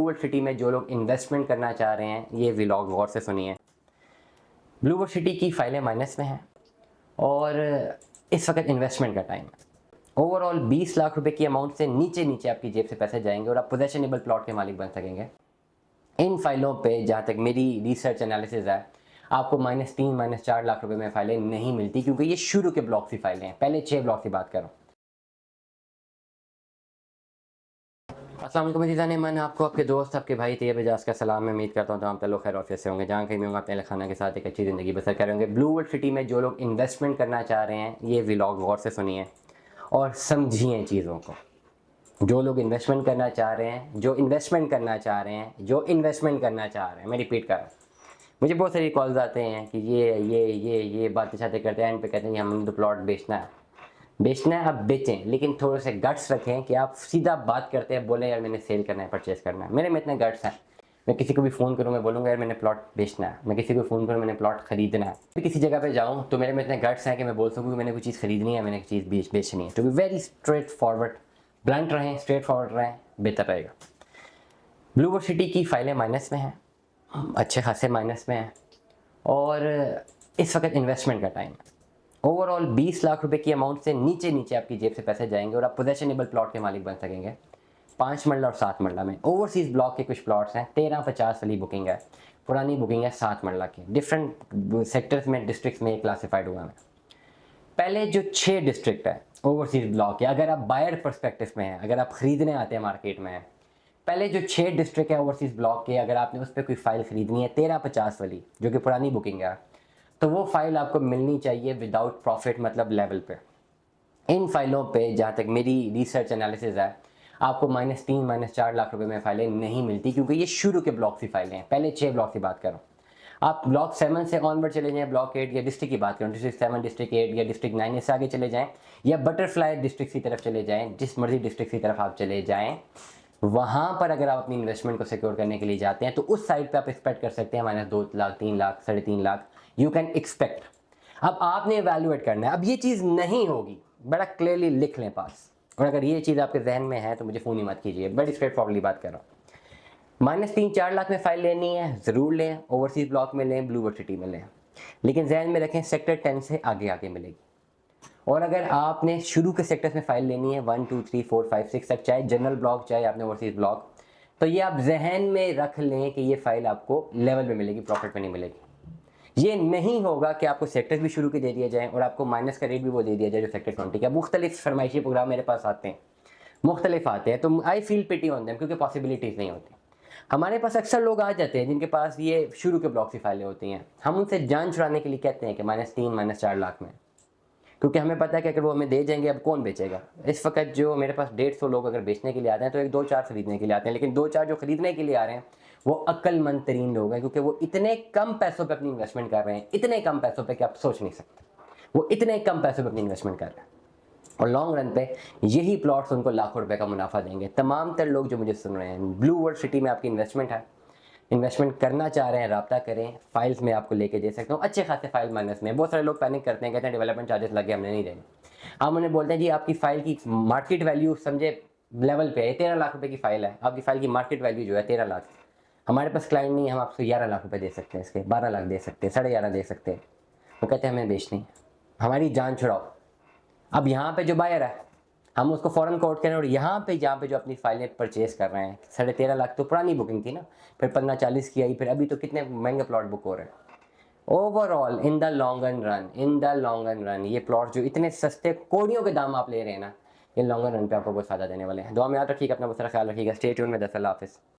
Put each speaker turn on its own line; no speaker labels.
Blue world city में जो लोग इन्वेस्टमेंट करना चाह रहे हैं ये व्लॉग गौर से सुनिए। ब्लूवर्ल्ड सिटी की फाइलें माइनस में हैं और इस वक्त इन्वेस्टमेंट का टाइम है। ओवरऑल 20 लाख रुपए की अमाउंट से नीचे नीचे आपकी जेब से पैसे जाएंगे और आप पोजेशनेबल प्लॉट के मालिक बन सकेंगे। इन फाइलों पे जहाँ तक मेरी रिसर्च एनालिसिस है, आपको -3 -4 लाख रुपए में फाइलें नहीं मिलती, क्योंकि ये शुरू के ब्लॉक की फाइलें हैं। पहले 6 ब्लॉक की बात करूँ। अस्सलाम वालेकुम अज़ीज़ान मन, आपको आपके दोस्त आपके भाई तैयब एजाज का सलाम। मैं उम्मीद करता हूँ तमाम लोग खैर ऑफिस से होंगे, जहाँ कहीं भी होंगे अपने खाना के साथ एक अच्छी ज़िंदगी बसर कर रहे होंगे। ब्लूवर्ल्ड सिटी में जो लोग इन्वेस्टमेंट करना चाह रहे हैं ये व्लॉग गौर से सुनिए और समझिए चीज़ों को। जो लोग इन्वेस्टमेंट करना चाह रहे हैं, जो इन्वेस्टमेंट करना चाह रहे हैं, जो इन्वेस्टमेंट करना चाह रहे हैं, मैं रिपीट कर रहा हूँ। मुझे बहुत सारी कॉल्स आते हैं कि ये बातें शातें करते हैं, एंड पे कहते हैं हमें तो प्लॉट बेचना है, आप बेचें, लेकिन थोड़े से गट्स रखें कि आप सीधा बात करते हैं, बोले यार मैंने सेल करना है, परचेस करना है। मेरे में इतने गट्स हैं, मैं किसी को भी फ़ोन करूँ मैं बोलूँगा यार मैंने प्लॉट बेचना है, मैं किसी को फ़ोन करूँ मैंने प्लॉट खरीदना है। फिर किसी जगह पे जाऊँ तो मेरे में इतने गट्स हैं कि मैं बोल सकूँ कि मैंने कोई चीज़ खरीदनी है, मैंने कोई चीज़ बेचनी है। To be very straight forward, blunt रहें, स्ट्रेट फॉरवर्ड रहें, बेहतर रहेगा। ब्लूवर्ल्ड सिटी की फाइलें माइनस में हैं, अच्छे खासे माइनस में हैं और इस वक्त इन्वेस्टमेंट का टाइम है। ओवरऑल 20 लाख रुपए की अमाउंट से नीचे नीचे आपकी जेब से पैसे जाएंगे और आप पोजेशनेबल प्लॉट के मालिक बन सकेंगे। 5 मरला और 7 मरला में ओवरसीज़ ब्लॉक के कुछ प्लॉट्स हैं। 1350 वाली बुकिंग है, पुरानी बुकिंग है 7 मरला की। डिफरेंट सेक्टर्स में, डिस्ट्रिक्ट्स में क्लासीफाइड हुआ है। पहले जो 6 डिस्ट्रिक्ट है ओवरसीज़ ब्लॉक के, अगर आप बायर पर्सपेक्टिव में हैं, अगर आप खरीदने आते हैं मार्केट में, पहले जो 6 डिस्ट्रिक्ट है ओवरसीज़ ब्लॉक के, अगर आपने उस पर कोई फाइल खरीदनी है 1350 वाली जो कि पुरानी बुकिंग है, तो वो फाइल आपको मिलनी चाहिए विदाउट प्रॉफिट, मतलब लेवल पे। इन फाइलों पे जहाँ तक मेरी रिसर्च एनालिसिस है, आपको -3 -4 लाख रुपए में फाइलें नहीं मिलती, क्योंकि ये शुरू के ब्लॉक की फाइलें हैं। पहले 6 ब्लॉक की बात करूँ, आप ब्लॉक 7 से ऑनवर्ड चले जाएँ, ब्लॉक 8 या डिस्ट्रिक्ट की बात करूँ, डिस्ट्रिक्ट 7, डिस्ट्रिक्ट 8 या डिस्ट्रिक्ट 9, इससे आगे चले जाएँ, या बटरफ्लाई डिस्ट्रिक्ट की तरफ चले जाएँ, जिस मर्जी डिस्ट्रिक्ट की तरफ आप चले जाएँ, वहाँ पर अगर आप अपनी इन्वेस्टमेंट को सिक्योर करने के लिए जाते हैं तो उस साइड पे आप एक्सपेक्ट कर सकते हैं -2 lakh, 3 lakh, 3.5 lakh, you can expect. अब आपने एवेल्युएट करना है। अब ये चीज़ नहीं होगी, बड़ा क्लियरली लिख लें पास, और अगर ये चीज़ आपके जहन में है तो मुझे फ़ोन ही मत कीजिए, बड़ी स्ट्रेट फॉरवर्डली बात कर रहा हूँ। -3 4 लाख में फाइल लेनी है, ज़रूर लें, ओवरसीज़ ब्लॉक में लें, ब्लूवर्ल्ड सिटी में लें, लेकिन जहन में रखें सेक्टर 10 से आगे आगे मिलेगी। और अगर आपने शुरू के सेक्टर्स में फाइल लेनी है 1 2 3 4 5 6 तक, चाहे जनरल ब्लॉक चाहे आपने ओवरसीज़ ब्लॉक, तो ये आप जहन में रख लें कि ये फाइल आपको लेवल पे मिलेगी, प्रॉफिट पे नहीं मिलेगी। ये नहीं होगा कि आपको सेक्टर्स भी शुरू के दे दिया जाए और आपको माइनस का रेट भी वो दे दिया जाए जो सेक्टर 20 का। मुख्तलिफ फरमाइशी प्रोग्राम मेरे पास आते हैं, मुख्तलिफ आते हैं, तो I feel pity on them, क्योंकि पॉसिबिलिटीज़ नहीं होती। हमारे पास अक्सर लोग आ जाते हैं जिनके पास ये शुरू के ब्लॉक की फाइलें होती हैं, हम उनसे जान छुड़ाने के लिए कहते हैं कि -3 -4 लाख में, क्योंकि हमें पता है कि अगर वो हमें दे जाएंगे अब कौन बेचेगा। इस वक्त जो मेरे पास 150 लोग अगर बेचने के लिए आते हैं तो 1 2 4 खरीदने के लिए आते हैं, लेकिन 2 4 जो खरीदने के लिए आ रहे हैं वो अक्लमंद तरीन लोग हैं, क्योंकि वो इतने कम पैसों पे अपनी इन्वेस्टमेंट कर रहे हैं, इतने कम पैसों पे कि आप सोच नहीं सकते। वो इतने कम पैसों पे अपनी इन्वेस्टमेंट कर रहे हैं और लॉन्ग रन पे यही प्लॉट्स उनको लाखों रुपए का मुनाफा देंगे। तमाम तर लोग जो मुझे सुन रहे हैं, ब्लूवर्ल्ड सिटी में आपकी इन्वेस्टमेंट है, इन्वेस्टमेंट करना चाह रहे हैं, रब्ता करें, फाइल्स में आपको लेके दे सकता हूँ। अच्छे खासे फाइल माइनस में। बहुत सारे लोग पैनिक करते हैं, कहते हैं डेवलपमेंट चार्जेस लगे, हमने नहीं देने। हम उन्हें बोलते हैं जी आपकी फ़ाइल की मार्केट वैल्यू समझे लेवल पे है, 13 लाख रुपए की फ़ाइल है, आपकी फ़ाइल की मार्केट वैल्यू जो है 13 लाख। हमारे पास क्लाइंट नहीं है, हम आपको 11 लाख रुपए दे सकते हैं, इसके 12 लाख दे सकते हैं, 11.5 दे सकते हैं। वो कहते हैं हमें बेचनी, हमारी जान छुड़ाओ। अब यहाँ पे जो बायर है हम उसको फ़ौरन कोट करें, और यहाँ पे जो अपनी फाइलें परचेज कर रहे हैं, 13.5 लाख तो पुरानी बुकिंग थी ना, फिर 15-40 की आई, फिर अभी तो कितने महंगे प्लॉट बुक हो रहे हैं। Overall in the long run ये प्लॉट जो इतने सस्ते कोड़ियों के दाम आप ले रहे हैं ना, ये लॉन्ग रन पे आपको बहुत फ़ायदा देने वाले हैं। दुआ में याद रखिएगा, अपना बहुत सारा ख्याल रखिएगा। स्टे ट्यून में। अल्लाह हाफिज़।